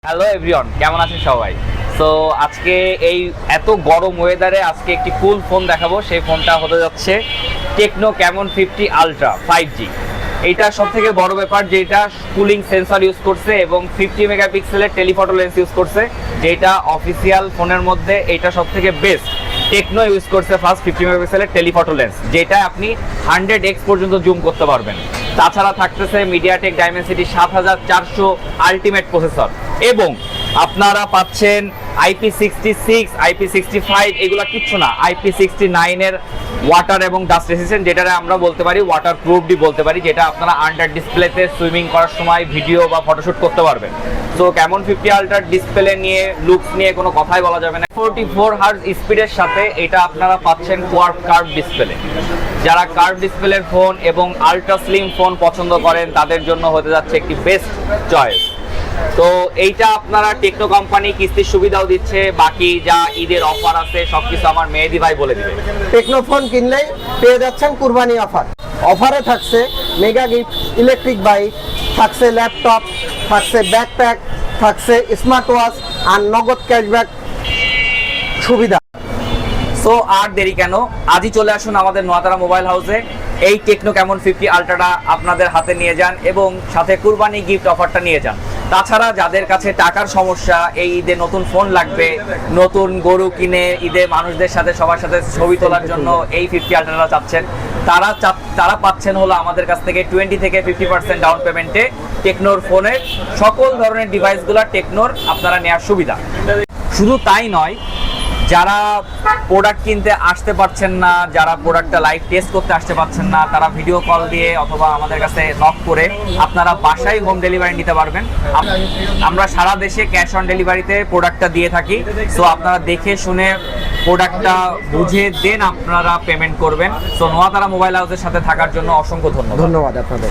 Hello everyone, কেমন আছেন সবাই? সো আজকে এই এত গরম ওয়েদারে আজকে একটি কুল ফোন দেখাবো। সেই ফোনটা হতে যাচ্ছে টেকনো ক্যামন 50 আলট্রা 5G। এইটা সব থেকে বড় ব্যাপার, যেটা কুলিং সেন্সর ইউজ করছে এবং 50 মেগাপিক্সেলের টেলিফটো লেন্স ইউজ করছে, যেটা অফিসিয়াল ফোনের মধ্যে এইটা সব থেকে বেস্ট। টেকনো ইউজ করছে ফার্স্ট 50 মেগাপিক্সেলের টেলিফটো লেন্স, যেটা আপনি 100x পর্যন্ত জুম করতে পারবেন। তাছাড়া থাকতেছে মিডিয়াটেক ডাইমেনসিটি 7400 আলটিমেট প্রসেসর, এবং আপনারা পাচ্ছেন IP66, IP65, এগুলো কিচ্ছু না, IP69 এর ওয়াটার এবং ডাস্ট রেসিস্ট্যান্ট, যেটা আমরা বলতে পারি ওয়াটার প্রুফডি বলতে পারি, যেটা আপনারা আন্ডার ডিসপ্লেতে সুইমিং করার সময় ভিডিও বা ফটোশুট করতে পারবেন। তো ক্যামন 50 আলট্রার ডিসপ্লে নিয়ে, লুকস নিয়ে কোনো কথাই বলা যাবে না। 44 হার্জ স্পিডের সাথে এটা আপনারা পাচ্ছেন কোয়াড কার্ভ ডিসপ্লে। যারা কার্ভ ডিসপ্লের ফোন এবং আলট্রা স্লিম ফোন পছন্দ করেন তাদের জন্য হতে যাচ্ছে একটি বেস্ট চয়েস। তো এইটা আপনারা টেকনো কোম্পানি কিস্তির সুবিধাও দিচ্ছে, বাকি যা ঈদের অফার আছে সবকিছু আমার মেহেদি ভাই বলে দিবে। টেকনো ফোন কিনলেই পেয়ে যাচ্ছেন কুরবানি অফার। অফারে থাকছে মেগা গিফট, ইলেকট্রিক বাইক, থাকছে ল্যাপটপ, থাকছে ব্যাকপ্যাক, থাকছে স্মার্ট ওয়াচ আর নগদ ক্যাশব্যাক সুবিধা। সো আর দেরি কেন, আজই চলে আসুন আমাদের নোয়াতারা মোবাইল হাউসে। এই টেকনো ক্যামন 50 আলট্রাটা আপনাদের হাতে নিয়ে যান এবং সাথে কুরবানি গিফট অফারটা নিয়ে যান। তাছাড়া যাদের কাছে টাকার সমস্যা, এই ঈদে নতুন ফোন লাগবে, নতুন গরু কিনে ঈদে মানুষদের সাথে সবার সাথে ছবি তোলার জন্য এই 50 আলট্রাটা চাচ্ছেন, তারা পাচ্ছেন হলো আমাদের কাছ থেকে 20 থেকে 50% ডাউন পেমেন্টে টেকনোর ফোনের সকল ধরনের ডিভাইসগুলো টেকনোর আপনারা নেওয়ার সুবিধা। শুধু তাই নয়, যারা প্রোডাক্ট কিনতে আসতে পারছেন না, যারা প্রোডাক্টটা লাইভ টেস্ট করতে আসতে পারছেন না, তারা ভিডিও কল দিয়ে অথবা আমাদের কাছে নক করে আপনারা বাসায় হোম ডেলিভারি নিতে পারবেন। আমরা সারা দেশে ক্যাশ অন ডেলিভারিতে প্রোডাক্টটা দিয়ে থাকি। সো আপনারা দেখে শুনে প্রোডাক্টটা বুঝে দেন আপনারা পেমেন্ট করবেন। সো নোয়াতারা মোবাইল হাউসের সাথে থাকার জন্য অসংখ্য ধন্যবাদ। ধন্যবাদ আপনাদের।